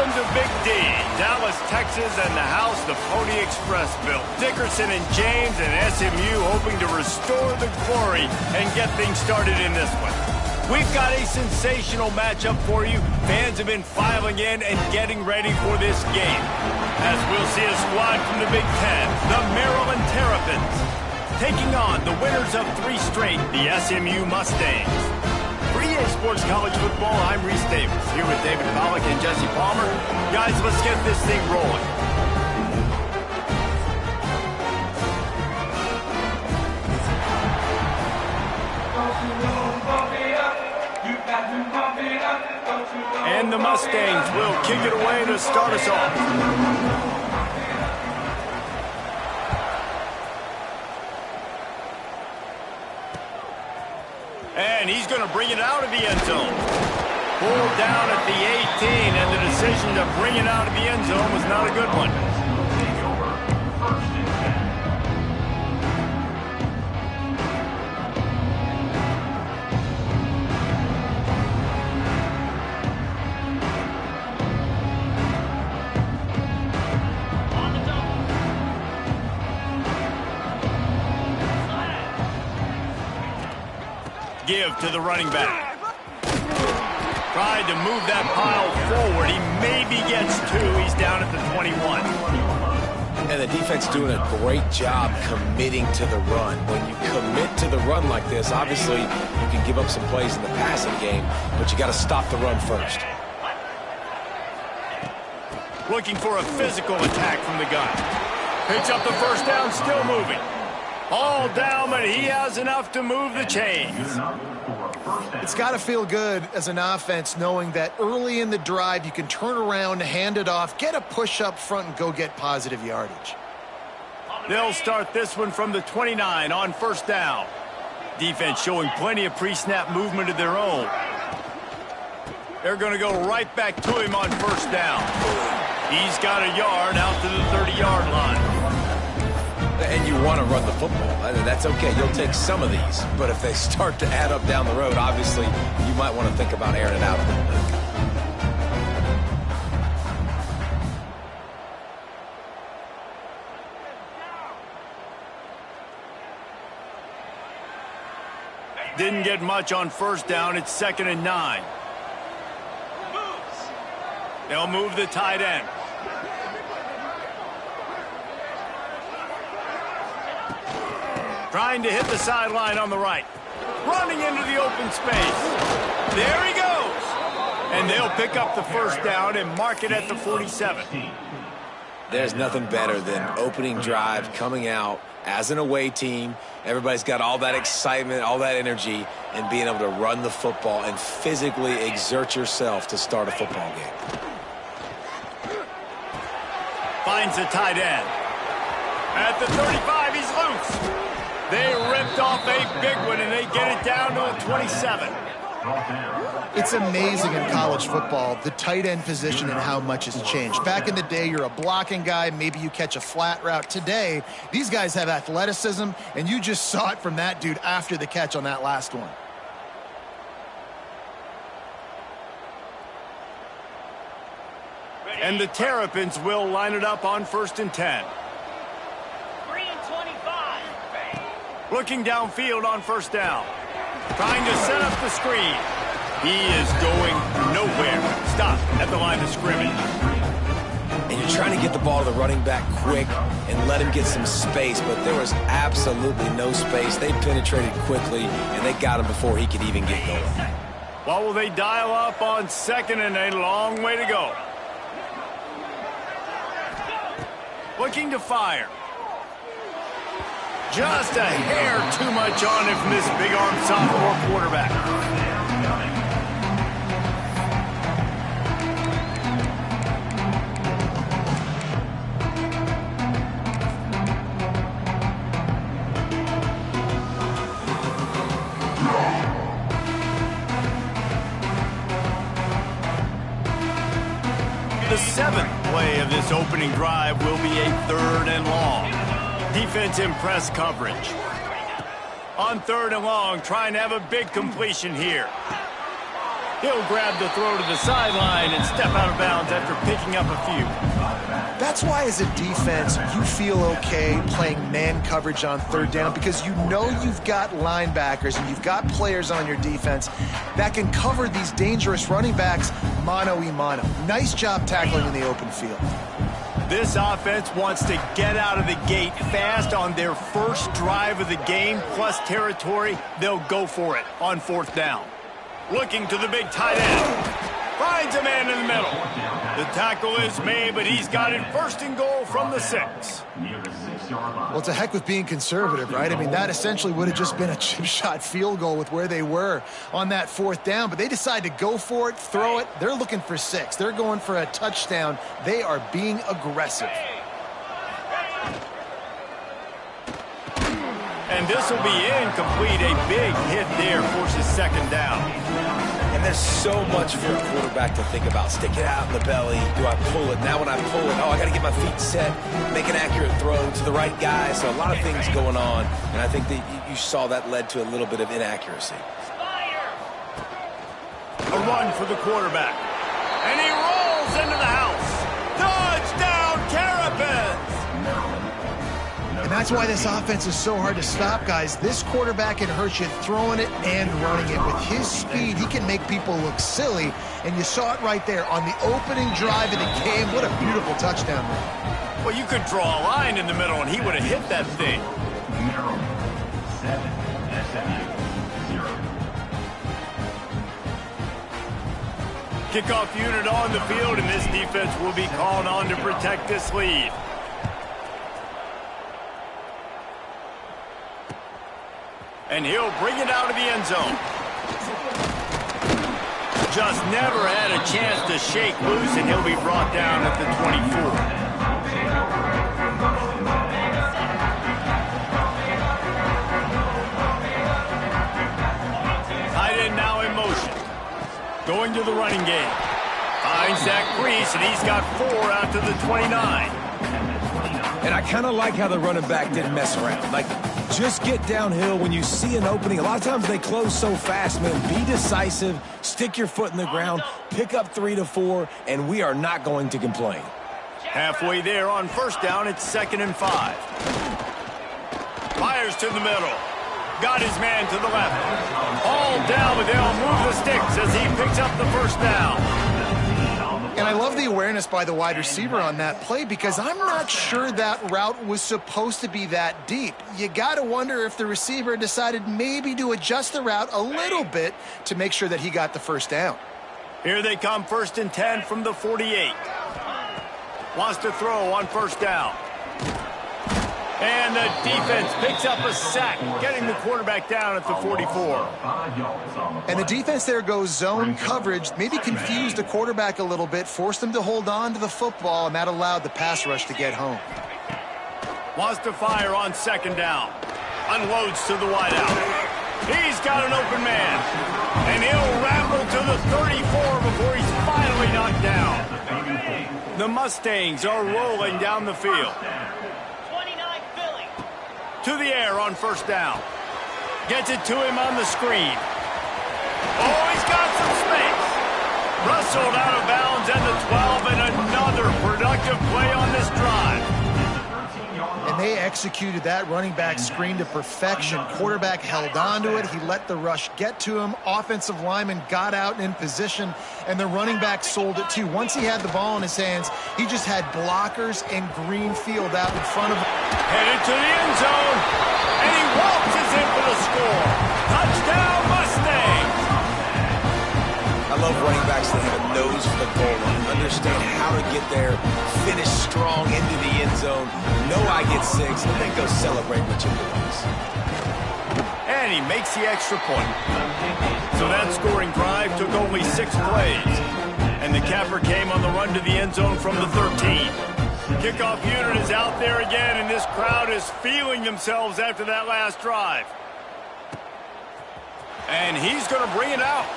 home to Big D, Dallas, Texas, and the house the Pony Express built. Dickerson and James and SMU hoping to restore the glory and get things started in this one. We've got a sensational matchup for you. Fans have been filing in and getting ready for this game. As we'll see a squad from the Big Ten, the Maryland Terrapins, taking on the winners of 3 straight, the SMU Mustangs. For EA Sports College Football, I'm Reese Davis, here with David Pollack and Jesse Palmer. Guys, let's get this thing rolling. And the Mustangs will kick it away to start us off. And he's going to bring it out of the end zone. Pulled down at the 18, and the decision to bring it out of the end zone was not a good one. Give to the running back. Tried to move that pile forward. He maybe gets 2. He's down at the 21. And the defense doing a great job committing to the run. When you commit to the run like this, obviously you can give up some plays in the passing game, but you got to stop the run first. Looking for a physical attack from the gun. Picks up the first down, still moving. All down, but he has enough to move the chains. It's got to feel good as an offense knowing that early in the drive you can turn around, hand it off, get a push up front, and go get positive yardage. They'll start this one from the 29 on first down. Defense showing plenty of pre-snap movement of their own. They're going to go right back to him on first down. He's got a yard out to the 30-yard line. And you want to run the football. That's okay. You'll take some of these. But if they start to add up down the road, obviously, you might want to think about airing it out a little bit. Didn't get much on first down. It's 2nd and 9. They'll move the tight end. Trying to hit the sideline on the right. Running into the open space. There he goes. And they'll pick up the first down and mark it at the 47. There's nothing better than opening drive, coming out as an away team. Everybody's got all that excitement, all that energy, and being able to run the football and physically exert yourself to start a football game. Finds the tight end. At the 35, he's loose. They ripped off a big one, and they get it down to the 27. It's amazing in college football, the tight end position and how much has changed. Back in the day, you're a blocking guy. Maybe you catch a flat route. Today, these guys have athleticism, and you just saw it from that dude after the catch on that last one. And the Terrapins will line it up on 1st and 10. Looking downfield on first down. Trying to set up the screen. He is going nowhere. Stop at the line of scrimmage. And you're trying to get the ball to the running back quick and let him get some space, but there was absolutely no space. They penetrated quickly, and they got him before he could even get going. Well, will they dial up on 2nd and a long way to go? Looking to fire. Just a hair too much on it from this big-arm sophomore quarterback. The 7th play of this opening drive will be a 3rd and long. Defense in press coverage. On 3rd and long, trying to have a big completion here. He'll grab the throw to the sideline and step out of bounds after picking up a few. That's why as a defense, you feel okay playing man coverage on third down because you know you've got linebackers and you've got players on your defense that can cover these dangerous running backs mano-a-mano. Nice job tackling in the open field. This offense wants to get out of the gate fast on their first drive of the game, plus territory. They'll go for it on fourth down. Looking to the big tight end. Finds a man in the middle. The tackle is made, but he's got it first and goal from the 6. Well, it's a heck with being conservative, right? I mean, that essentially would have just been a chip shot field goal with where they were on that fourth down, but they decide to go for it, throw it. They're looking for 6. They're going for a touchdown. They are being aggressive. And this will be incomplete. A big hit there forces second down. And there's so much for a quarterback to think about. Stick it out in the belly. Do I pull it? Now when I pull it, I got to get my feet set, make an accurate throw to the right guy. So a lot of things going on. And I think that you saw that led to a little bit of inaccuracy. A run for the quarterback. And he rolls into the house. Touchdown, Terrapins! And that's why this offense is so hard to stop, guys. This quarterback can hurt you throwing it and running it. With his speed, he can make people look silly. And you saw it right there on the opening drive of the game. What a beautiful touchdown run. Well, you could draw a line in the middle, and he would have hit that thing. Kickoff unit on the field, and this defense will be called on to protect this lead. And he'll bring it out of the end zone. Just never had a chance to shake loose, and he'll be brought down at the 24. Tight end now in motion. Going to the running game. Finds that crease, and he's got 4 out to the 29. And I kind of like how the running back didn't mess around. Like, just get downhill when you see an opening. A lot of times they close so fast, man. Be decisive, stick your foot in the ground, pick up 3 to 4, and we are not going to complain. Halfway there on first down, it's 2nd and 5. Fires to the middle. Got his man to the left. All down, but they'll move the sticks as he picks up the first down. And I love the awareness by the wide receiver on that play because I'm not sure that route was supposed to be that deep. You got to wonder if the receiver decided maybe to adjust the route a little bit to make sure that he got the first down. Here they come, 1st and 10 from the 48. Wants to throw on first down. And the defense picks up a sack, getting the quarterback down at the 44. And the defense there goes zone coverage, maybe confused the quarterback a little bit, forced him to hold on to the football, and that allowed the pass rush to get home. Wants to fire on 2nd down. Unloads to the wideout. He's got an open man. And he'll ramble to the 34 before he's finally knocked down. The Mustangs are rolling down the field. To the air on first down. Gets it to him on the screen. Oh, he's got some space. Rustled out of bounds at the 12, and another productive play on this drive. And they executed that running back screen to perfection. Quarterback held on to it. He let the rush get to him. Offensive lineman got out in position, and the running back sold it too. Once he had the ball in his hands, he just had blockers and green field out in front of him. Headed to the end zone, and he waltzes in for the score. Touchdown, Mustangs! I love running backs that have a nose for the goal line, understand how to get there, finish strong into the end zone, know I get 6, and then go celebrate with your boys. And he makes the extra point. So that scoring drive took only 6 plays. And the capper came on the run to the end zone from the 13. Kickoff unit is out there again, and this crowd is feeling themselves after that last drive. And he's going to bring it out.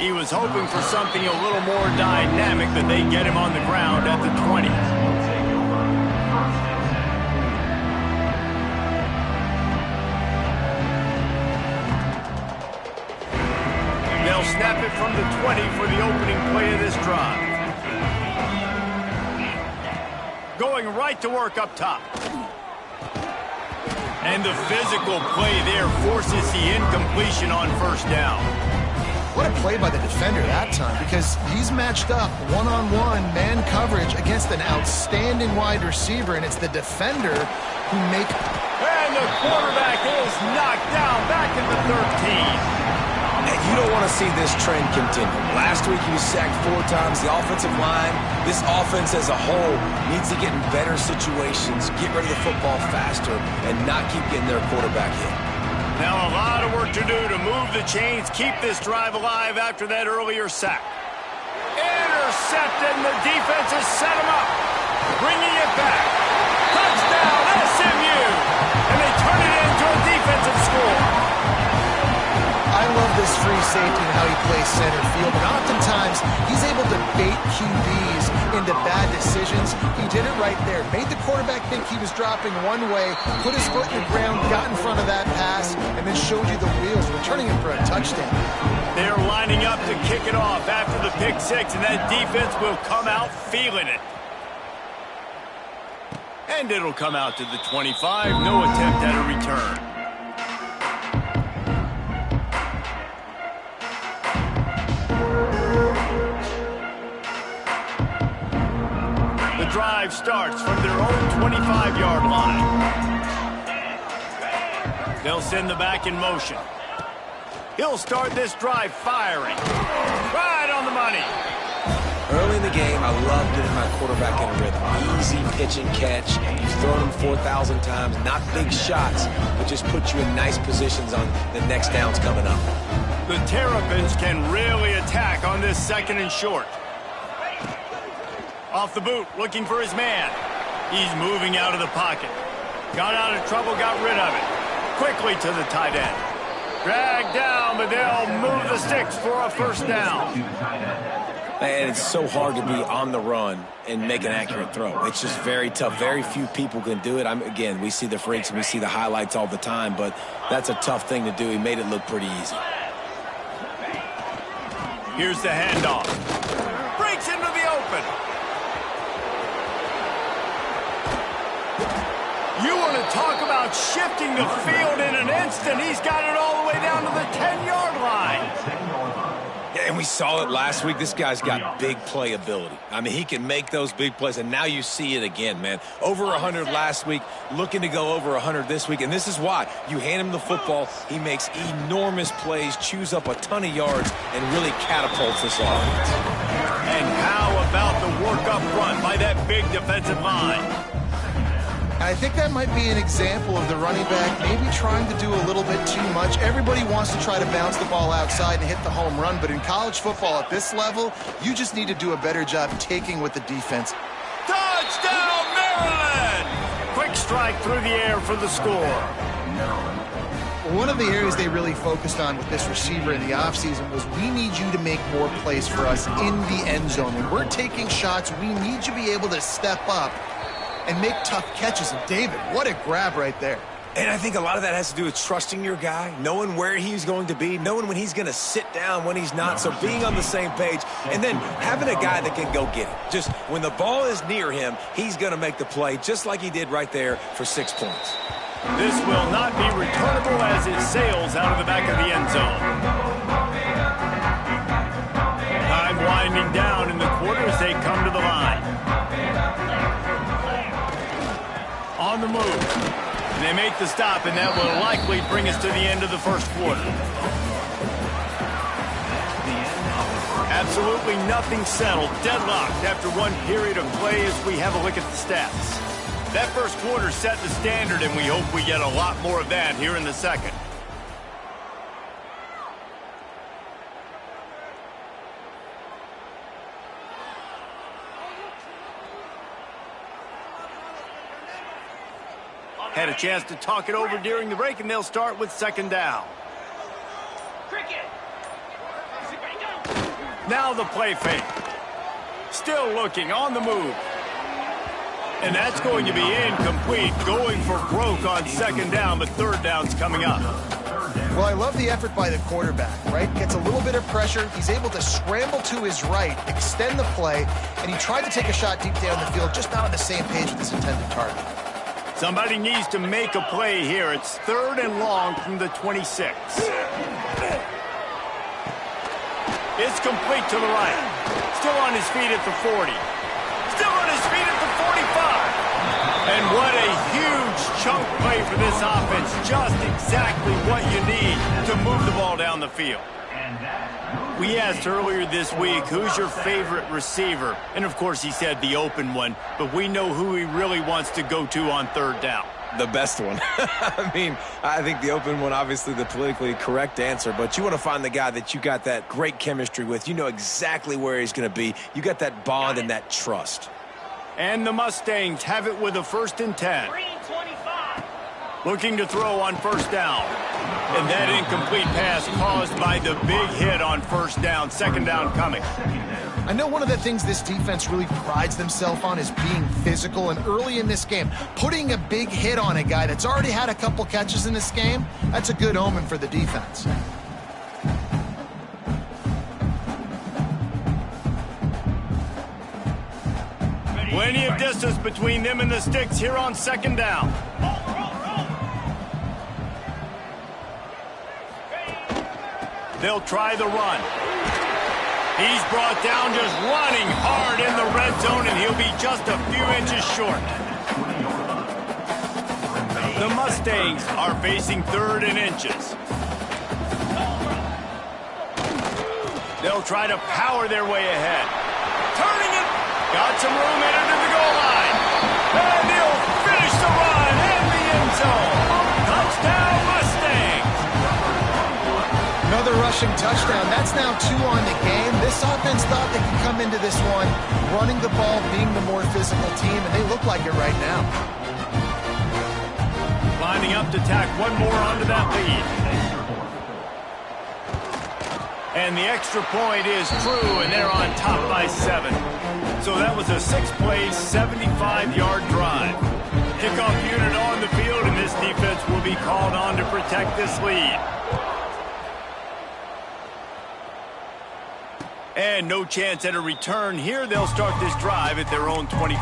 He was hoping for something a little more dynamic, but they get him on the ground at the 20. from the 20 for the opening play of this drive. Going right to work up top. And the physical play there forces the incompletion on first down. What a play by the defender that time, because he's matched up one-on-one man coverage against an outstanding wide receiver, and it's the defender who make... And the quarterback is knocked down back in the 13. And you don't want to see this trend continue. Last week he was sacked 4 times. The offensive line, this offense as a whole, needs to get in better situations, get rid of the football faster, and not keep getting their quarterback hit. Now a lot of work to do to move the chains, keep this drive alive after that earlier sack. Intercepted, and the defense has set him up. Bringing it back. Touchdown, SMU! And they turn it into a defensive score. I love this free safety and how he plays center field, and oftentimes he's able to bait QBs into bad decisions. He did it right there. Made the quarterback think he was dropping one way, put his foot in the ground, got in front of that pass, and then showed you the wheels, returning him for a touchdown. They're lining up to kick it off after the pick six, and that defense will come out feeling it. And it'll come out to the 25. No attempt at a return. The drive starts from their own 25-yard line. They'll send the back in motion. He'll start this drive firing. Right on the money. Early in the game, I love getting my quarterback in a rhythm. Easy pitch and catch. You've thrown him 4,000 times. Not big shots, but just put you in nice positions on the next downs coming up. The Terrapins can really attack on this second and short. Off the boot, looking for his man. He's moving out of the pocket. Got out of trouble, got rid of it. Quickly to the tight end. Dragged down, but they'll move the sticks for a first down. And it's so hard to be on the run and make an accurate throw. It's just very tough. Very few people can do it. Again, we see the freaks and we see the highlights all the time, but that's a tough thing to do. He made it look pretty easy. Here's the handoff. Breaks into the open. You want to talk about shifting the field in an instant. He's got it all the way down to the 10-yard line. Yeah, and we saw it last week. This guy's got big play ability. I mean, he can make those big plays, and now you see it again, man. Over 100 last week, looking to go over 100 this week, and this is why. You hand him the football, he makes enormous plays, chews up a ton of yards, and really catapults this offense. And how about the work up front by that big defensive line? I think that might be an example of the running back maybe trying to do a little bit too much. Everybody wants to try to bounce the ball outside and hit the home run, but in college football at this level, you just need to do a better job taking with the defense. Touchdown, Maryland! Quick strike through the air for the score. One of the areas they really focused on with this receiver in the offseason was we need you to make more plays for us in the end zone. When we're taking shots, we need you to be able to step up and make tough catches. And David, what a grab right there. And I think a lot of that has to do with trusting your guy, knowing where he's going to be, knowing when he's going to sit down, when he's not, so being on the same page, and then having a guy that can go get it. Just when the ball is near him, he's going to make the play, just like he did right there for 6 points. This will not be returnable as it sails out of the back of the end zone. Time winding down in the quarter as they come to the line. On the move. And they make the stop, and that will likely bring us to the end of the first quarter. Absolutely nothing settled. Deadlocked after one period of play as we have a look at the stats. That first quarter set the standard, and we hope we get a lot more of that here in the second. Had a chance to talk it over during the break, and they'll start with second down. Now the play fake. Still looking, on the move. And that's going to be incomplete. Going for broke on second down, but third down's coming up. Well, I love the effort by the quarterback, right? Gets a little bit of pressure. He's able to scramble to his right, extend the play, and he tried to take a shot deep down the field, just not on the same page with his intended target. Somebody needs to make a play here. It's 3rd and long from the 26. It's complete to the right. Still on his feet at the 40. Still on his feet at the 45. And what a huge chunk play for this offense. Just exactly what you need to move the ball down the field. We asked earlier this week, who's your favorite receiver? And, of course, he said the open one. But we know who he really wants to go to on 3rd down. The best one. I mean, I think the open one, obviously the politically correct answer, but you want to find the guy that you got that great chemistry with. You know exactly where he's going to be. You got that bond and that trust. And the Mustangs have it with a 1st and 10. Looking to throw on 1st down. And that incomplete pass caused by the big hit on 1st down. 2nd down coming. I know one of the things this defense really prides themselves on is being physical, and early in this game, putting a big hit on a guy that's already had a couple catches in this game, that's a good omen for the defense. Plenty of distance between them and the sticks here on 2nd down. They'll try the run. He's brought down just running hard in the red zone, and he'll be just a few inches short. The Mustangs are facing 3rd and inches. They'll try to power their way ahead. Turning it. Got some room headed to the goal line. And he'll finish the run in the end zone. Touchdown, Mustangs. Another rushing touchdown. That's now 2 on the game. This offense thought they could come into this one running the ball, being the more physical team, and they look like it right now. Lining up to tack one more onto that lead. And the extra point is true, and they're on top by 7. So that was a 6-play, 75-yard drive. Kickoff unit on the field, and this defense will be called on to protect this lead. And no chance at a return here. They'll start this drive at their own 25.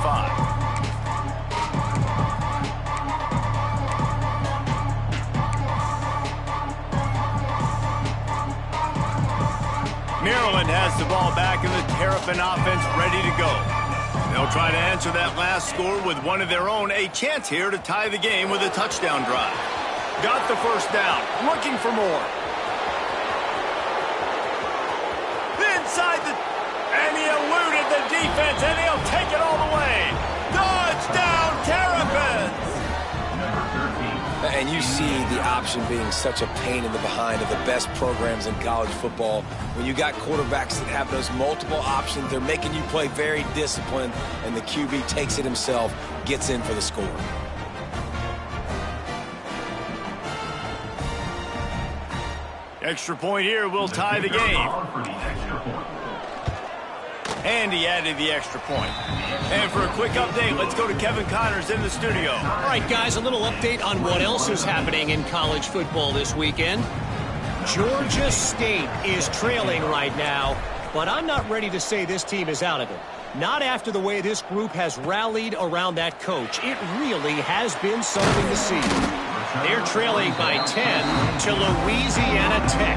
Maryland has the ball back and the Terrapin offense ready to go. They'll try to answer that last score with one of their own. A chance here to tie the game with a touchdown drive. Got the 1st down. Looking for more. Inside the... And he eluded the defense, and he'll take it all the way. Touchdown, Terrapins! And you see the option being such a pain in the behind of the best programs in college football. When you got quarterbacks that have those multiple options, they're making you play very disciplined, and the QB takes it himself, gets in for the score. Extra point here will tie the game. And he added the extra point. And for a quick update, let's go to Kevin Connors in the studio. All right, guys, a little update on what else is happening in college football this weekend. Georgia State is trailing right now, but I'm not ready to say this team is out of it. Not after the way this group has rallied around that coach. It really has been something to see. They're trailing by 10 to Louisiana Tech.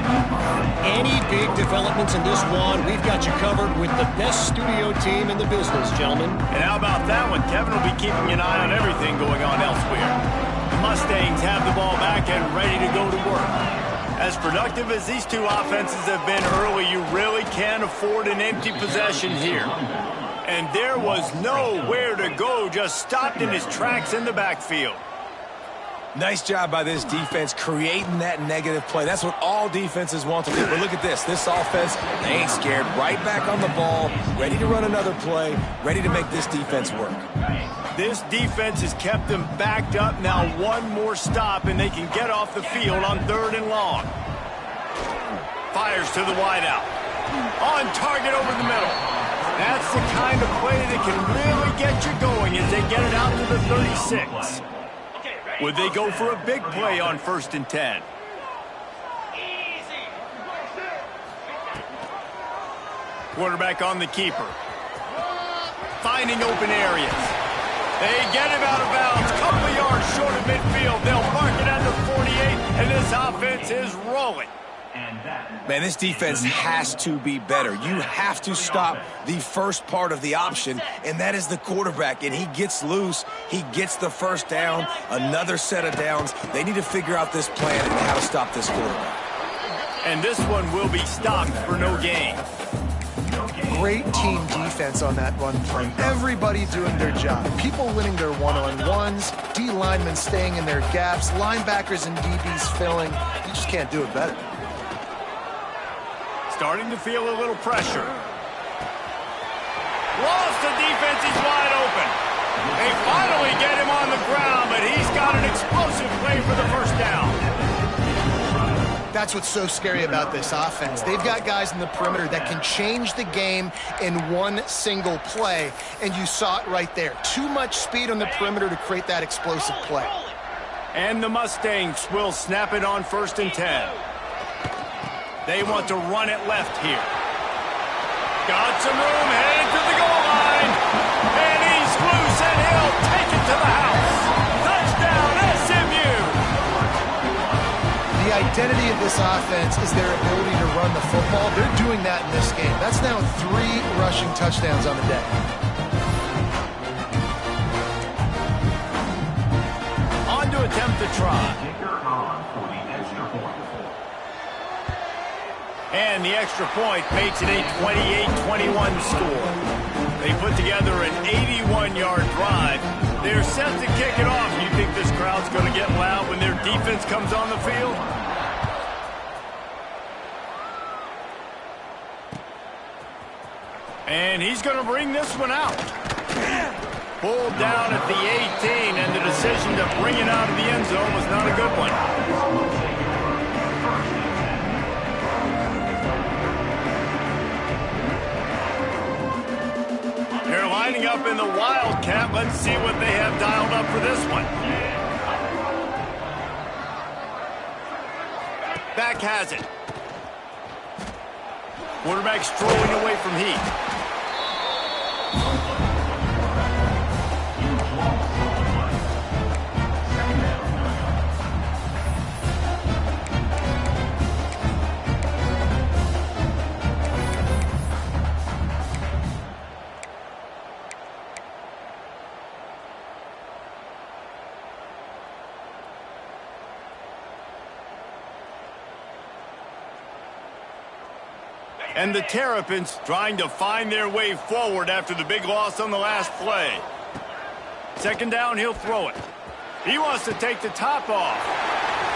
Any big developments in this one, we've got you covered with the best studio team in the business, gentlemen. And how about that one? Kevin will be keeping an eye on everything going on elsewhere. The Mustangs have the ball back and ready to go to work. As productive as these two offenses have been early, you really can't afford an empty possession here. And there was nowhere to go, just stopped in his tracks in the backfield. Nice job by this defense creating that negative play. That's what all defenses want to do. But look at this. This offense, they ain't scared. Right back on the ball, ready to run another play, ready to make this defense work. This defense has kept them backed up. Now one more stop, and they can get off the field on 3rd and long. Fires to the wideout. On target over the middle. That's the kind of play that can really get you going as they get it out to the 36. Would they go for a big play on 1st and 10? Quarterback on the keeper. Finding open areas. They get him out of bounds. Couple yards short of midfield. They'll mark it at the 48, and this offense is rolling. Man, this defense has to be better. You have to stop the first part of the option, and that is the quarterback. And he gets loose. He gets the first down, another set of downs. They need to figure out this plan and how to stop this quarterback. And this one will be stopped for no gain. Great team defense on that run play. Everybody doing their job. People winning their one-on-ones, D linemen staying in their gaps, linebackers and DBs filling. You just can't do it better. Starting to feel a little pressure. Lost the defense, he's wide open. They finally get him on the ground, but he's got an explosive play for the first down. That's what's so scary about this offense. They've got guys in the perimeter that can change the game in one single play, and you saw it right there. Too much speed on the perimeter to create that explosive play. And the Mustangs will snap it on 1st and 10. They want to run it left here. Got some room, headed to the goal line. And he's loose, and he'll take it to the house. Touchdown, SMU! The identity of this offense is their ability to run the football. They're doing that in this game. That's now 3 rushing touchdowns on the day. On to attempt to try. And the extra point makes it a 28-21 score. They put together an 81-yard drive. They're set to kick it off. You think this crowd's going to get loud when their defense comes on the field? And he's going to bring this one out. Pulled down at the 18, and the decision to bring it out of the end zone was not a good one. They're lining up in the Wildcat. Let's see what they have dialed up for this one. Back has it. Quarterback strolling away from heat. And the Terrapins trying to find their way forward after the big loss on the last play. 2nd down, he'll throw it. He wants to take the top off.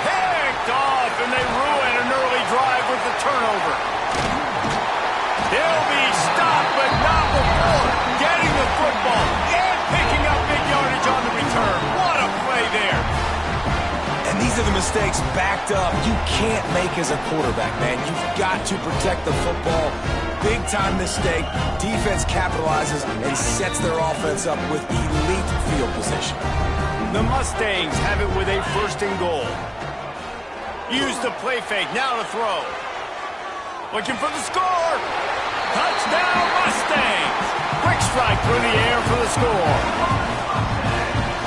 Picked off, and they ruin an early drive with the turnover. They'll be stopped, but not before getting the football and picking up big yardage on the return. What a play there. And these are the mistakes backed up you can't make as a quarterback, man. You've got to protect the football. Big-time mistake. Defense capitalizes and sets their offense up with elite field position. The Mustangs have it with a 1st and goal. Use the play fake. Now to throw. Looking for the score. Touchdown, Mustangs. Quick strike through the air for the score.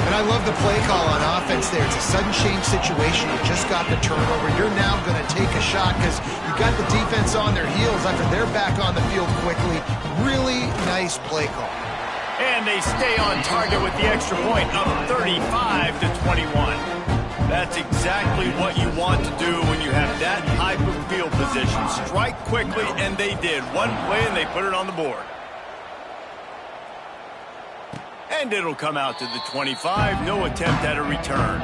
And I love the play call on offense there. It's a sudden change situation. You just got the turnover. You're now going to take a shot because you got the defense on their heels after they're back on the field quickly. Really nice play call. And they stay on target with the extra point of 35-21. That's exactly what you want to do when you have that type of field position. Strike quickly, and they did. One play, and they put it on the board. And it'll come out to the 25. No attempt at a return.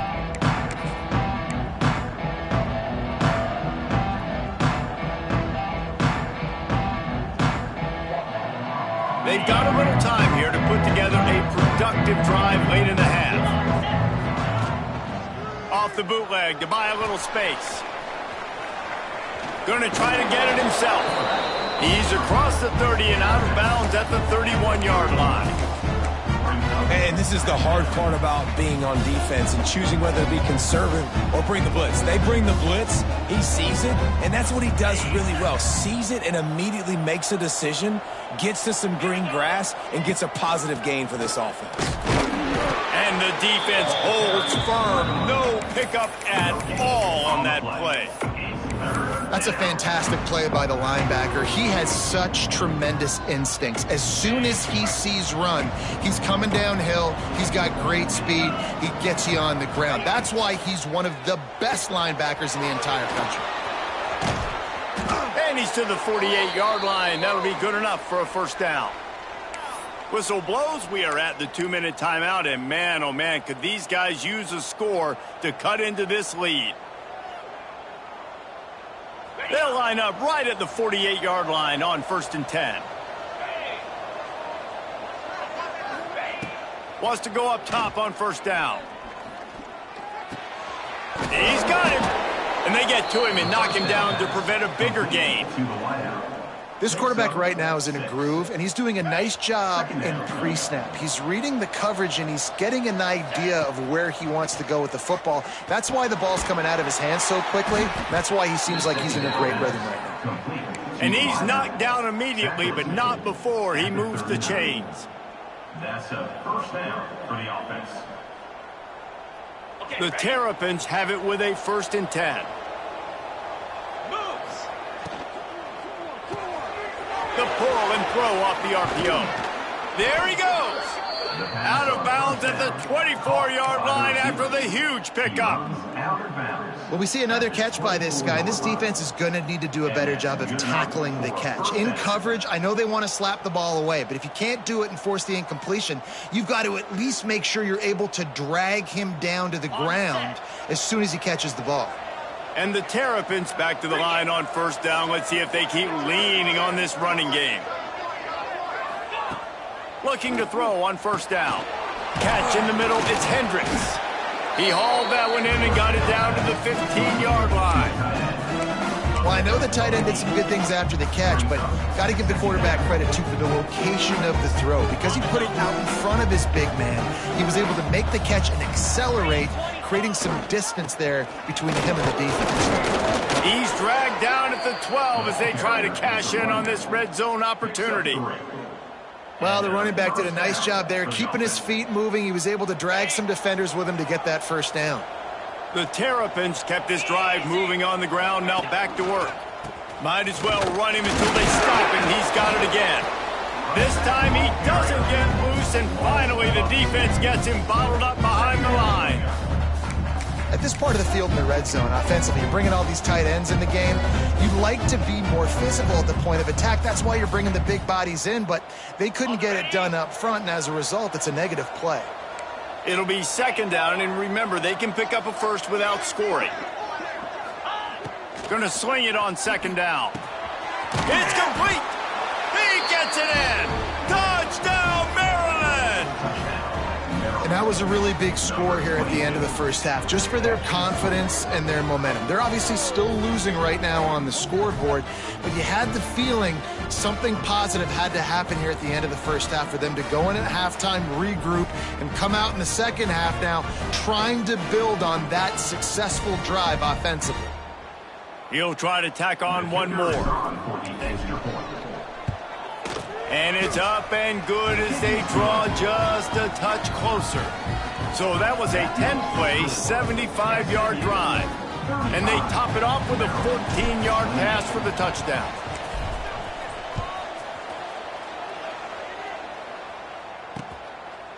They've got a little time here to put together a productive drive late in the half. Off the bootleg to buy a little space. Going to try to get it himself. He's across the 30 and out of bounds at the 31-yard line. And this is the hard part about being on defense and choosing whether to be conservative or bring the blitz. They bring the blitz, he sees it, and that's what he does really well. Sees it and immediately makes a decision, gets to some green grass, and gets a positive gain for this offense. And the defense holds firm. No pickup at all on that play. That's a fantastic play by the linebacker. He has such tremendous instincts. As soon as he sees run, he's coming downhill. He's got great speed. He gets you on the ground. That's why he's one of the best linebackers in the entire country. And he's to the 48-yard line. That'll be good enough for a first down. Whistle blows. We are at the 2-minute timeout. And man, oh man, could these guys use a score to cut into this lead. They'll line up right at the 48-yard line on 1st and 10. Wants to go up top on first down. He's got him. And they get to him and knock him down to prevent a bigger gain. This quarterback right now is in a groove, and he's doing a nice job in pre-snap. He's reading the coverage, and he's getting an idea of where he wants to go with the football. That's why the ball's coming out of his hands so quickly. That's why he seems like he's in a great rhythm right now. And he's knocked down immediately, but not before he moves the chains. That's a first down for the offense. The Terrapins have it with a 1st and 10. The pull and throw off the RPO. There he goes. Out of bounds at the 24-yard line after the huge pickup. Well, we see another catch by this guy, and this defense is going to need to do a better job of tackling the catch. In coverage, I know they want to slap the ball away, but if you can't do it and force the incompletion, you've got to at least make sure you're able to drag him down to the ground as soon as he catches the ball. And the Terrapins back to the line on first down. Let's see if they keep leaning on this running game. Looking to throw on first down. Catch in the middle, it's Hendricks. He hauled that one in and got it down to the 15-yard line. Well, I know the tight end did some good things after the catch, but got to give the quarterback credit, too, for the location of the throw. Because he put it out in front of his big man, he was able to make the catch and accelerate, creating some distance there between him and the defense. He's dragged down at the 12 as they try to cash in on this red zone opportunity. Well, the running back did a nice job there, keeping his feet moving. He was able to drag some defenders with him to get that first down. The Terrapins kept this drive moving on the ground, now back to work. Might as well run him until they stop, and he's got it again. This time he doesn't get loose, and finally the defense gets him bottled up behind the line. At this part of the field in the red zone, offensively, you're bringing all these tight ends in the game. You'd like to be more physical at the point of attack. That's why you're bringing the big bodies in, but they couldn't get it done up front, and as a result, it's a negative play. It'll be second down, and remember, they can pick up a first without scoring. Going to swing it on second down. It's complete. He gets it in. Touchdown, Maryland. And that was a really big score here at the end of the first half, just for their confidence and their momentum. They're obviously still losing right now on the scoreboard, but you had the feeling something positive had to happen here at the end of the first half for them to go in at halftime, regroup, and come out in the second half now trying to build on that successful drive offensively. He'll try to tack on one more. And it's up and good as they draw just a touch closer. So that was a 10-play, 75-yard drive. And they top it off with a 14-yard pass for the touchdown.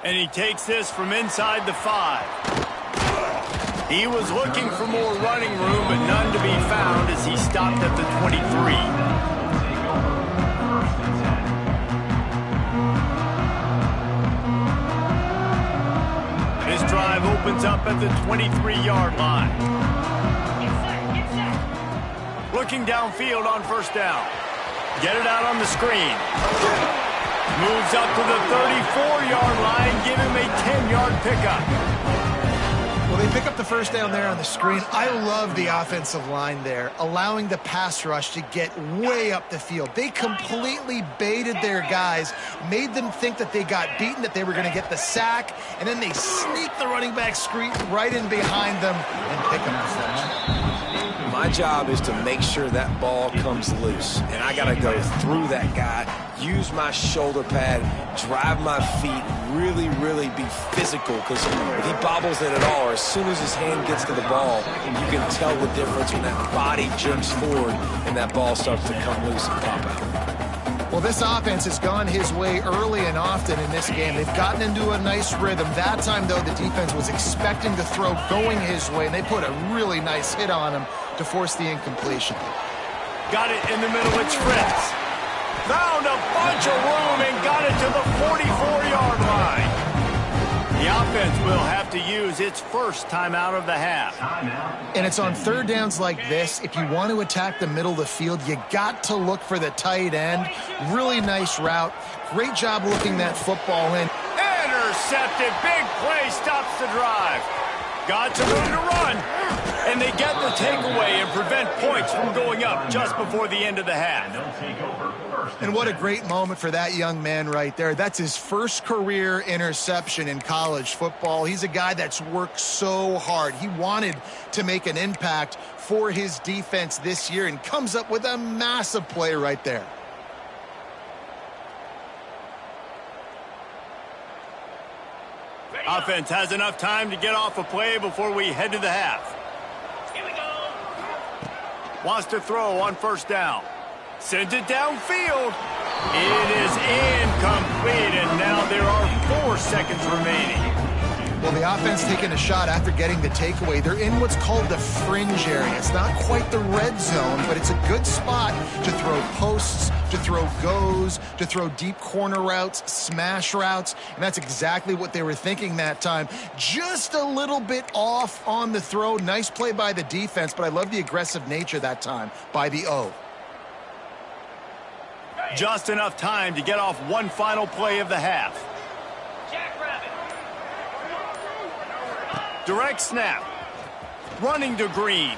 And he takes this from inside the 5. He was looking for more running room, but none to be found as he stopped at the 23. This drive opens up at the 23-yard line. Looking downfield on first down. Get it out on the screen. Moves up to the 34-yard line, give him a 10-yard pickup. Well, they pick up the first down there on the screen. I love the offensive line there, allowing the pass rush to get way up the field. They completely baited their guys, made them think that they got beaten, that they were going to get the sack, and then they sneak the running back screen right in behind them and pick them off. My job is to make sure that ball comes loose, and I got to go through that guy, use my shoulder pad, drive my feet, really, really be physical, because if he bobbles it at all, or as soon as his hand gets to the ball, you can tell the difference when that body jerks forward and that ball starts to come loose and pop out. Well, this offense has gone his way early and often in this game. They've gotten into a nice rhythm. That time, though, the defense was expecting the throw going his way, and they put a really nice hit on him to force the incompletion. Got it in the middle, it's Fritz. Found a bunch of room and got it to the 44-yard line. The offense will have to use its first timeout of the half. And it's on third downs like this. If you want to attack the middle of the field, you got to look for the tight end. Really nice route. Great job looking that football in. Intercepted. Big play stops the drive. Got some room to run. And they get the takeaway and prevent points from going up just before the end of the half. And what a great moment for that young man right there. That's his first career interception in college football. He's a guy that's worked so hard. He wanted to make an impact for his defense this year and comes up with a massive play right there. Offense has enough time to get off a play before we head to the half. Here we go. Wants to throw on first down. Sends it downfield. It is incomplete, and now there are 4 seconds remaining. Well, the offense taking a shot after getting the takeaway. They're in what's called the fringe area. It's not quite the red zone, but it's a good spot to throw posts, to throw goes, to throw deep corner routes, smash routes, and that's exactly what they were thinking that time. Just a little bit off on the throw. Nice play by the defense, but I love the aggressive nature that time by the O. Just enough time to get off one final play of the half. Direct snap. Running to Green.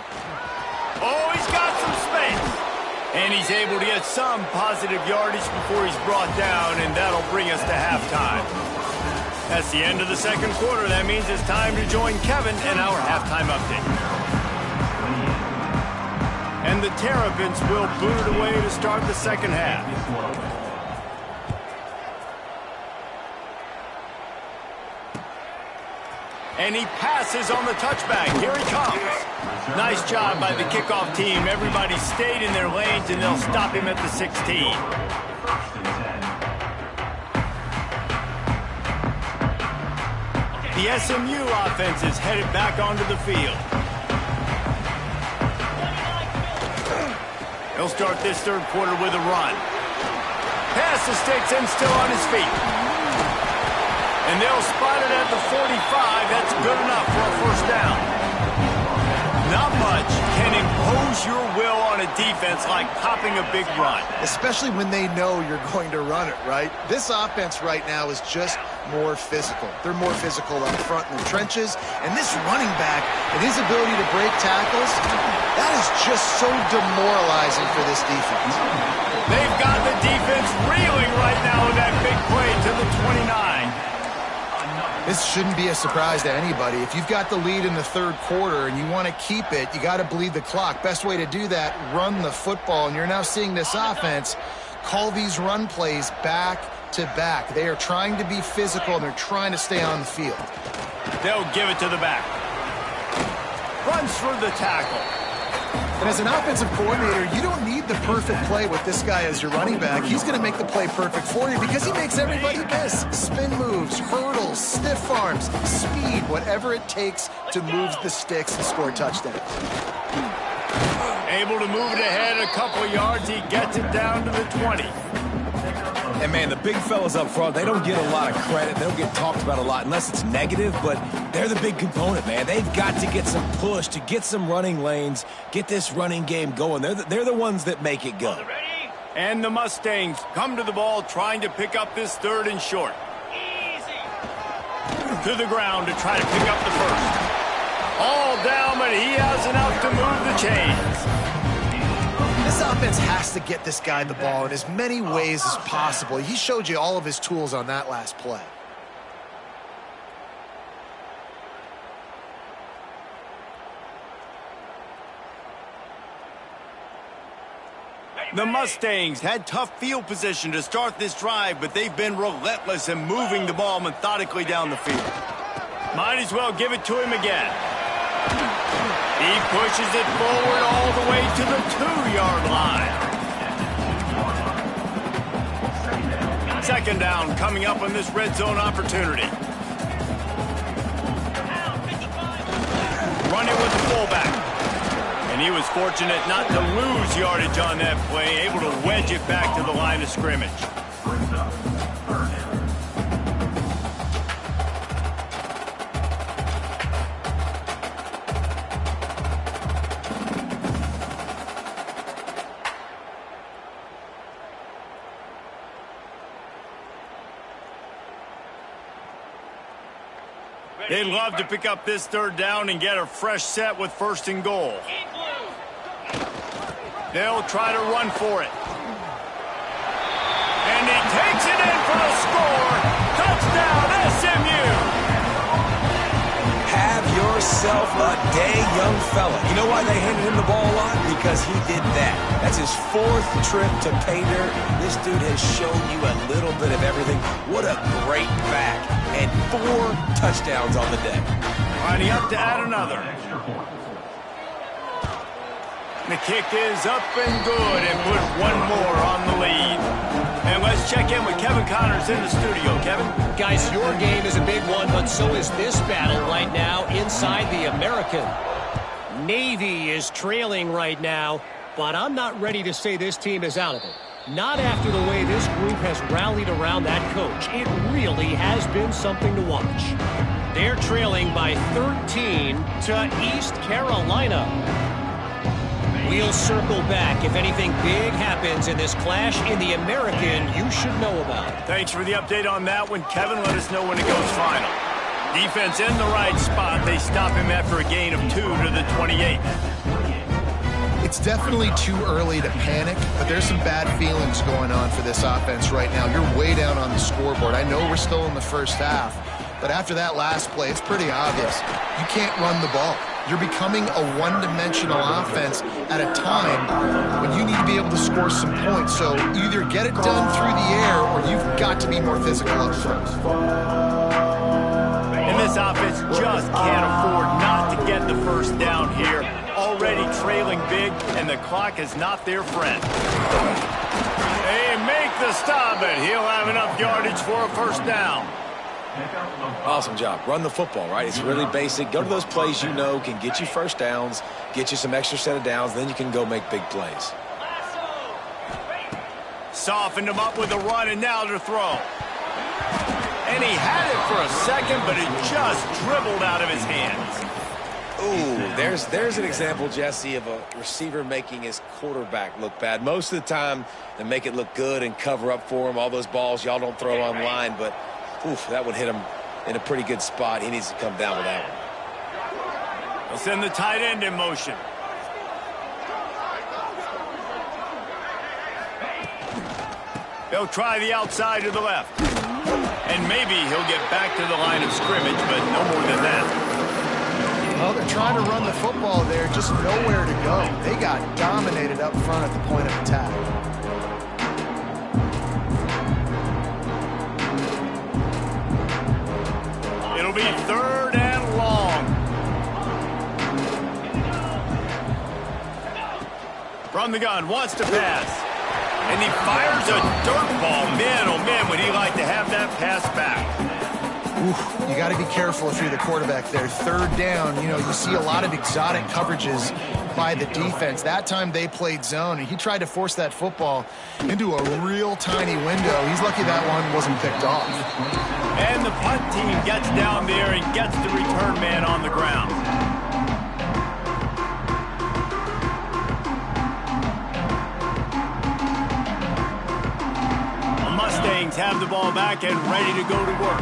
Oh, he's got some space. And he's able to get some positive yardage before he's brought down, and that'll bring us to halftime. That's the end of the second quarter. That means it's time to join Kevin in our halftime update. And the Terrapins will boot it away to start the second half. And he passes on the touchback. Here he comes. Nice job by the kickoff team. Everybody stayed in their lanes, and they'll stop him at the 16. The SMU offense is headed back onto the field. He'll start this third quarter with a run. Pass the sticks and still on his feet. And they'll spot it at the 45. That's good enough for a first down. Not much can impose your will on a defense like popping a big run. Especially when they know you're going to run it, right? This offense right now is just more physical. They're more physical up front in the trenches. And this running back and his ability to break tackles, that is just so demoralizing for this defense. They've got the defense reeling right now with that big play to the 29. This shouldn't be a surprise to anybody. If you've got the lead in the third quarter and you want to keep it, you got to bleed the clock. Best way to do that, run the football. And you're now seeing this offense call these run plays back to back. They are trying to be physical, and they're trying to stay on the field. They'll give it to the back. Runs through the tackle. And as an offensive coordinator, you don't need the perfect play with this guy as your running back. He's going to make the play perfect for you because he makes everybody miss. Spin moves, hurdles, stiff arms, speed, whatever it takes to move the sticks and score touchdowns. Able to move it ahead a couple yards. He gets it down to the 20. And, man, the big fellas up front, they don't get a lot of credit. They don't get talked about a lot unless it's negative, but they're the big component, man. They've got to get some push, to get some running lanes, get this running game going. They're the ones that make it go. And the Mustangs come to the ball trying to pick up this third and short. To the ground to try to pick up the first. All down, but he has enough to move the chains. This offense has to get this guy the ball in as many ways as possible. He showed you all of his tools on that last play. The Mustangs had tough field position to start this drive, but they've been relentless in moving the ball methodically down the field. Might as well give it to him again. He pushes it forward all the way to the 2-yard line. Second down coming up on this red zone opportunity. Running with the fullback. And he was fortunate not to lose yardage on that play, able to wedge it back to the line of scrimmage. They'd love to pick up this third down and get a fresh set with 1st and goal. They'll try to run for it. And he takes it in for the score. Touchdown, SMU! Have yourself a day, young fella. You know why they handed him the ball a lot? Because he did that. That's his 4th trip to pay dirt. This dude has shown you a little bit of everything. What a great back. And 4 touchdowns on the day. Lining up to add another. The kick is up and good and put one more on the lead. And let's check in with Kevin Connors in the studio. Kevin? Guys, your game is a big one, but so is this battle right now inside the American. Navy is trailing right now, but I'm not ready to say this team is out of it. Not after the way this group has rallied around that coach. It really has been something to watch. They're trailing by 13 to East Carolina. We'll circle back. If anything big happens in this clash in the American, you should know about it. Thanks for the update on that one, Kevin. Let us know when it goes final. Defense in the right spot. They stop him after a gain of 2 to the 28. It's definitely too early to panic, but there's some bad feelings going on for this offense right now. You're way down on the scoreboard. I know we're still in the first half, but after that last play, it's pretty obvious. You can't run the ball. You're becoming a one-dimensional offense at a time when you need to be able to score some points. So either get it done through the air or you've got to be more physical up front. And this offense just can't afford not to get the first down here. Already trailing big, and the clock is not their friend. They make the stop, and he'll have enough yardage for a first down. Awesome job. Run the football, right? It's really basic. Go to those plays you know can get you first downs, get you some extra set of downs, then you can go make big plays. Softened him up with a run, and now to throw. And he had it for a second, but it just dribbled out of his hands. Ooh, there's an example, Jesse, of a receiver making his quarterback look bad. Most of the time, they make it look good and cover up for him. All those balls y'all don't throw online, but oof, that would hit him in a pretty good spot. He needs to come down with that one. They'll send the tight end in motion. They'll try the outside to the left. And maybe he'll get back to the line of scrimmage, but no more than that. Well, they're trying to run the football there, just nowhere to go. They got dominated up front at the point of attack. It'll be 3rd and long. From the gun, wants to pass. And he fires a dirt ball. Man, oh man, would he like to have that pass back. Oof, you got to be careful if you're the quarterback there. 3rd down, you know, you see a lot of exotic coverages by the defense. That time they played zone, and he tried to force that football into a real tiny window. He's lucky that one wasn't picked off. And the punt team gets down there and gets the return man on the ground. The Mustangs have the ball back and ready to go to work.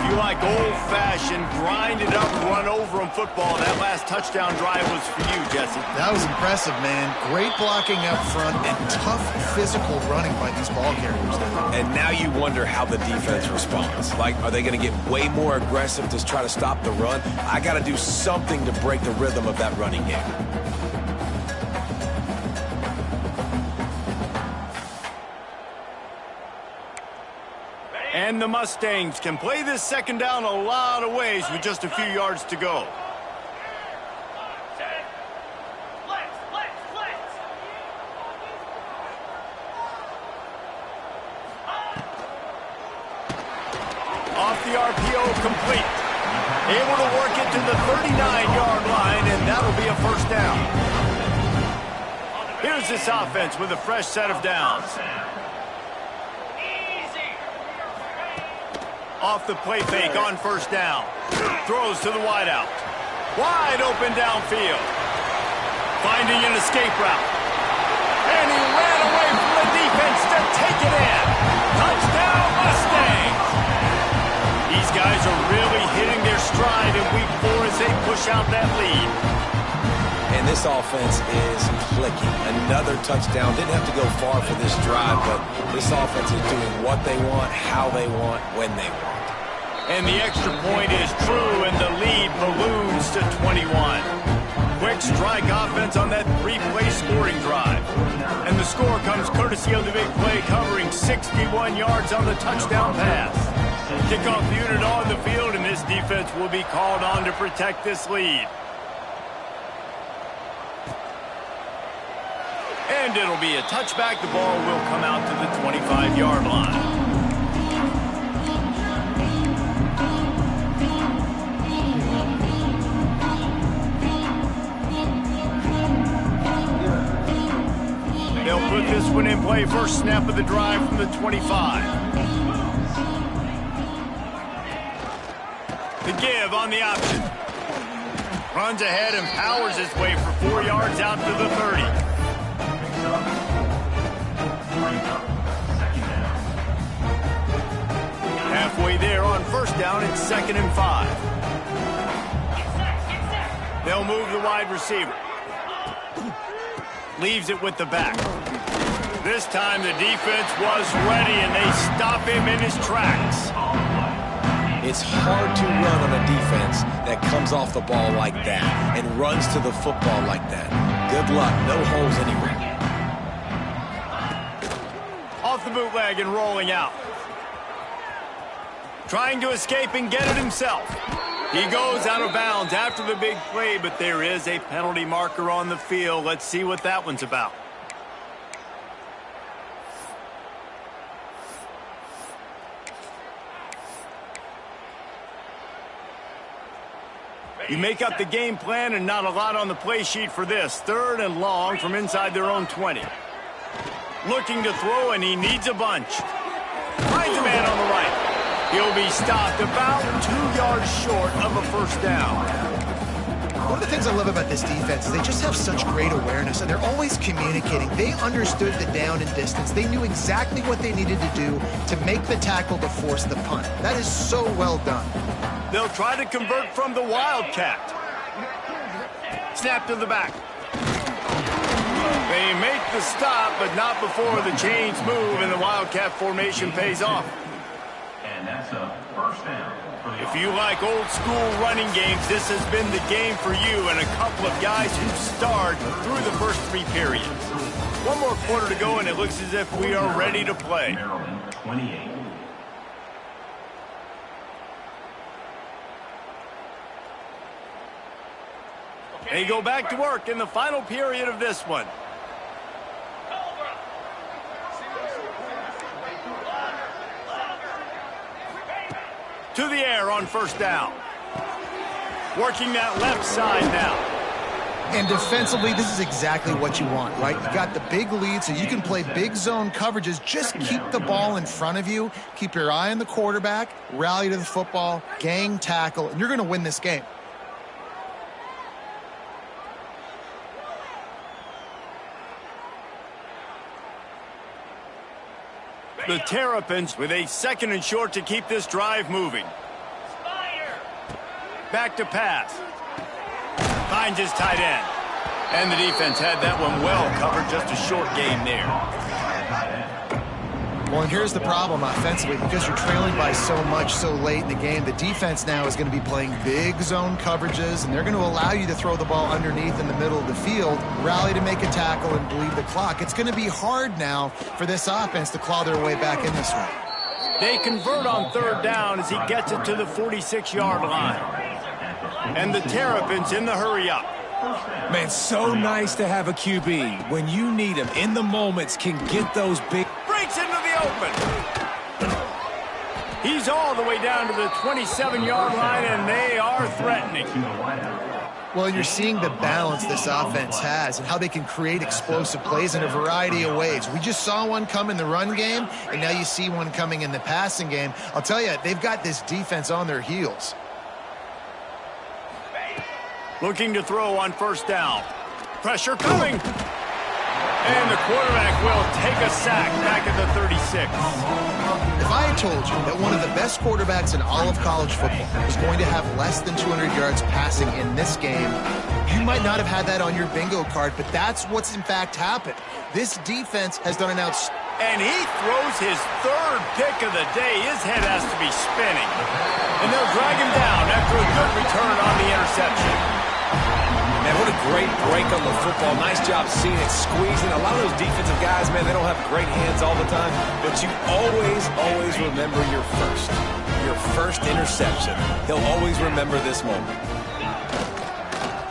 If you like old-fashioned, grind-it-up, run-over-'em football, that last touchdown drive was for you, Jesse. That was impressive, man. Great blocking up front and tough physical running by these ball carriers there. And now you wonder how the defense responds. Like, are they going to get way more aggressive to try to stop the run? I got to do something to break the rhythm of that running game. And the Mustangs can play this second down a lot of ways with just a few yards to go. Off the RPO, complete. Able to work it to the 39-yard line, and that'll be a first down. Here's this offense with a fresh set of downs. Off the play fake on first down. Throws to the wideout. Wide open downfield. Finding an escape route. And he ran away from the defense to take it in. Touchdown Mustangs! These guys are really hitting their stride in week 4 as they push out that lead. And this offense is clicking. Another touchdown. Didn't have to go far for this drive, but this offense is doing what they want, how they want, when they want. And the extra point is true, and the lead balloons to 21. Quick strike offense on that 3-play scoring drive. And the score comes courtesy of the big play, covering 61 yards on the touchdown pass. Kickoff unit on the field, and this defense will be called on to protect this lead. And it'll be a touchback. The ball will come out to the 25-yard line. They'll put this one in play. First snap of the drive from the 25. The give on the option. Runs ahead and powers his way for 4 yards out to the 30. Halfway there on first down, it's 2nd and 5. They'll move the wide receiver. Leaves it with the back. This time the defense was ready, and they stop him in his tracks. It's hard to run on a defense that comes off the ball like that and runs to the football like that. Good luck. No holes anywhere. Off the bootleg and rolling out. Trying to escape and get it himself. He goes out of bounds after the big play, but there is a penalty marker on the field. Let's see what that one's about. You make up the game plan and not a lot on the play sheet for this. 3rd and long from inside their own 20. Looking to throw, and he needs a bunch. Finds a man on the right. He'll be stopped about 2 yards short of a first down. One of the things I love about this defense is they just have such great awareness, and they're always communicating. They understood the down and distance. They knew exactly what they needed to do to make the tackle to force the punt. That is so well done. They'll try to convert from the Wildcat. Snap to the back. They make the stop, but not before the chains move and the Wildcat formation pays off. And that's a first down. If you like old school running games, this has been the game for you and a couple of guys who starred through the first 3 periods. One more quarter to go, and it looks as if we are ready to play. Maryland 28. They go back to work in the final period of this one. To the air on first down. Working that left side now. And defensively, this is exactly what you want, right? You got the big lead, so you can play big zone coverages. Just keep the ball in front of you. Keep your eye on the quarterback. Rally to the football. Gang tackle. And you're going to win this game. The Terrapins with a 2nd and short to keep this drive moving. Back to pass. Finds his tight end. And the defense had that one well covered. Just a short gain there. Well, and here's the problem offensively. Because you're trailing by so much so late in the game, the defense now is going to be playing big zone coverages, and they're going to allow you to throw the ball underneath in the middle of the field, rally to make a tackle, and bleed the clock. It's going to be hard now for this offense to claw their way back in this one. They convert on third down as he gets it to the 46-yard line. And the Terrapins in the hurry-up. Man, so nice to have a QB. When you need him, in the moments, can get those big... Breaks into the open. He's all the way down to the 27-yard line, and they are threatening. Well, you're seeing the balance this offense has and how they can create explosive plays in a variety of ways. We just saw one come in the run game, and now you see one coming in the passing game. I'll tell you, they've got this defense on their heels. Looking to throw on first down. Pressure coming. And the quarterback will take a sack back at the 36. If I had told you that one of the best quarterbacks in all of college football was going to have less than 200 yards passing in this game, you might not have had that on your bingo card, but that's what's in fact happened. This defense has done an outstanding... And he throws his third pick of the day. His head has to be spinning. And they'll drag him down after a good return on the interception. Man, what a great break on the football. Nice job seeing it, squeezing. A lot of those defensive guys, man, they don't have great hands all the time, but you always remember your first interception. He'll always remember this moment.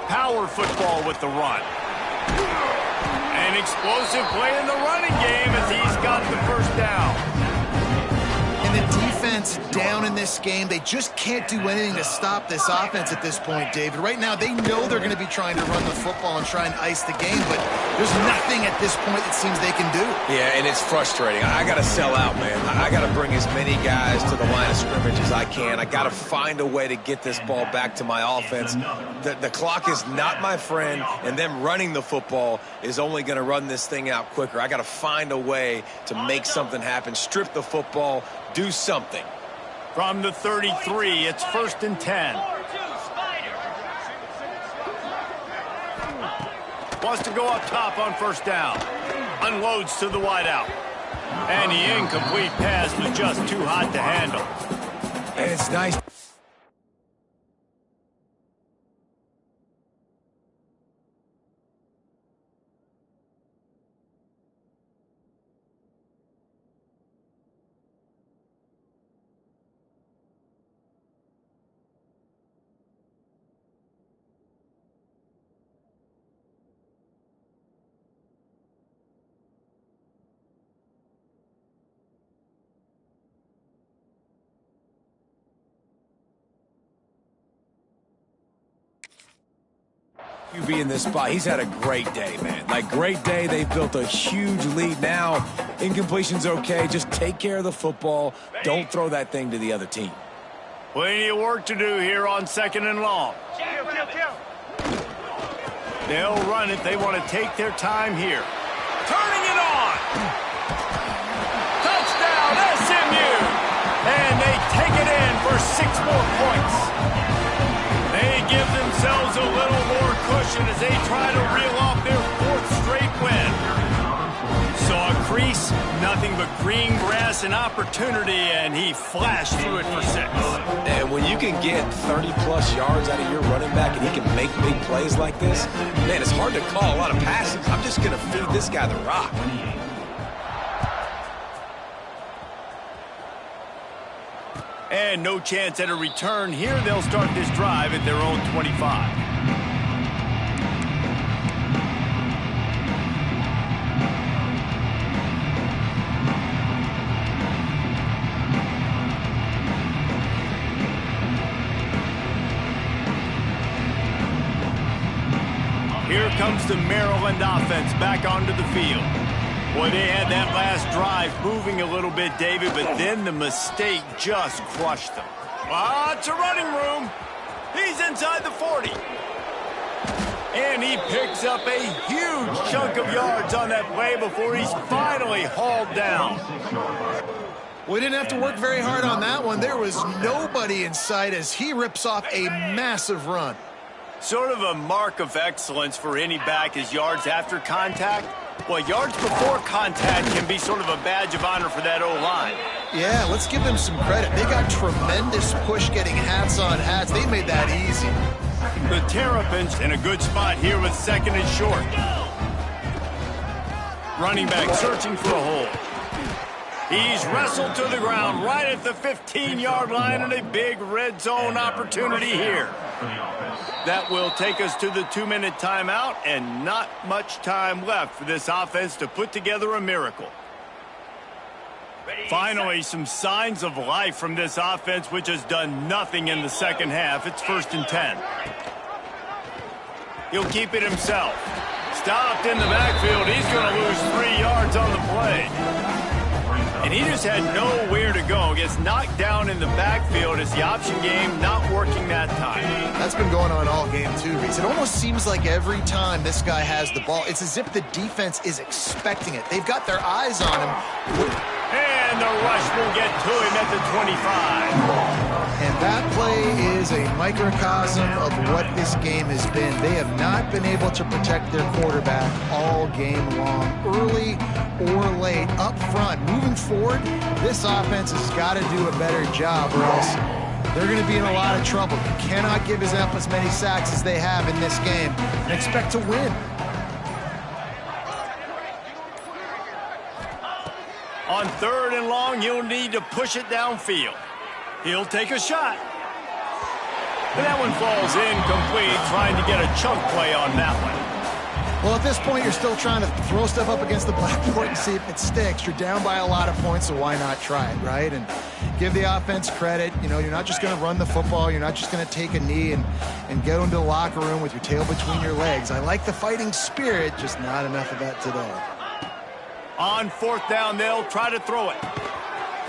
Power football with the run. An explosive play in the running game as he's got the first down. And the defense down in this game, they just can't do anything to stop this offense at this point, David. Right now, they know they're going to be trying to run the football and try and ice the game, but there's nothing at this point it seems they can do. Yeah, and it's frustrating. I got to sell out, man. I got to bring as many guys to the line of scrimmage as I can. I got to find a way to get this ball back to my offense. The clock is not my friend, and them running the football is only going to run this thing out quicker. I got to find a way to make something happen, strip the football, do something. From the 33, it's 1st and 10. Wants to go up top on first down. Unloads to the wideout. And the incomplete pass was just too hot to handle. And it's nice. QB in this spot. He's had a great day, man. Like, great day. They've built a huge lead now. Incompletion's okay. Just take care of the football. Don't throw that thing to the other team. Plenty of work to do here on 2nd and long. They'll run it. They want to take their time here. Turning it on. Touchdown, SMU. And they take it in for 6 more points. They give themselves a little more cushion as they try to reel off their 4th straight win. Saw a crease, nothing but green grass and opportunity, and he flashed through it for 6. And when you can get 30-plus yards out of your running back and he can make big plays like this, man, it's hard to call a lot of passes. I'm just going to feed this guy the rock. And no chance at a return here. They'll start this drive at their own 25. Here comes the Maryland offense back onto the field. Boy, they had that last drive moving a little bit, David, but then the mistake just crushed them. Lots of running room. He's inside the 40. And he picks up a huge chunk of yards on that play before he's finally hauled down. We didn't have to work very hard on that one. There was nobody in sight as he rips off a massive run. Sort of a mark of excellence for any back is yards after contact. Well, yards before contact can be sort of a badge of honor for that O-line. Yeah, let's give them some credit. They got tremendous push getting hats on hats. They made that easy. The Terrapins in a good spot here with second and short. Running back searching for a hole. He's wrestled to the ground right at the 15-yard line, and a big red zone opportunity here. That will take us to the 2-minute timeout, and not much time left for this offense to put together a miracle. Finally, some signs of life from this offense, which has done nothing in the second half. It's 1st and 10. He'll keep it himself. Stopped in the backfield. He's going to lose 3 yards on the play. And he just had nowhere to go. Gets knocked down in the backfield as the option game not working that time. That's been going on all game too, Reese. It almost seems like every time this guy has the ball, it's as if the defense is expecting it. They've got their eyes on him. And the rush will get to him at the 25. And that play is a microcosm of what this game has been. They have not been able to protect their quarterback all game long, early or late, up front. Moving forward, this offense has got to do a better job, or else they're going to be in a lot of trouble. You cannot give us up as many sacks as they have in this game and expect to win. On 3rd and long, you'll need to push it downfield. He'll take a shot. But that one falls incomplete, trying to get a chunk play on that one. Well, at this point, you're still trying to throw stuff up against the blackboard and see if it sticks. You're down by a lot of points, so why not try it, right? And give the offense credit. You know, you're not just going to run the football. You're not just going to take a knee and get into the locker room with your tail between your legs. I like the fighting spirit, just not enough of that today. On 4th down, they'll try to throw it.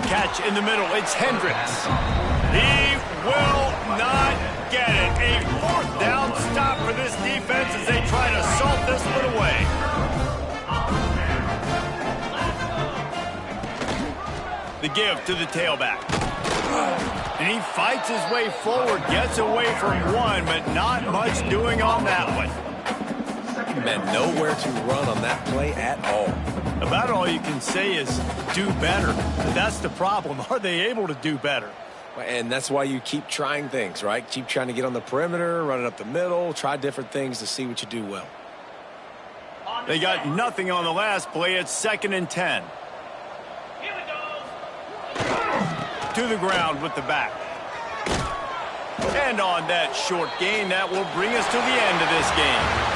Catch in the middle. It's Hendricks. He will not get it. A 4th down stop for this defense as they try to salt this one away. The give to the tailback. And he fights his way forward, gets away from one, but not much doing on that one. Man, nowhere to run on that play at all. About all you can say is do better. That's the problem. Are they able to do better? And that's why you keep trying things, right? Keep trying to get on the perimeter, run it up the middle, try different things to see what you do well. They got nothing on the last play. It's 2nd and 10. Here we go. To the ground with the back. And on that short gain, that will bring us to the end of this game.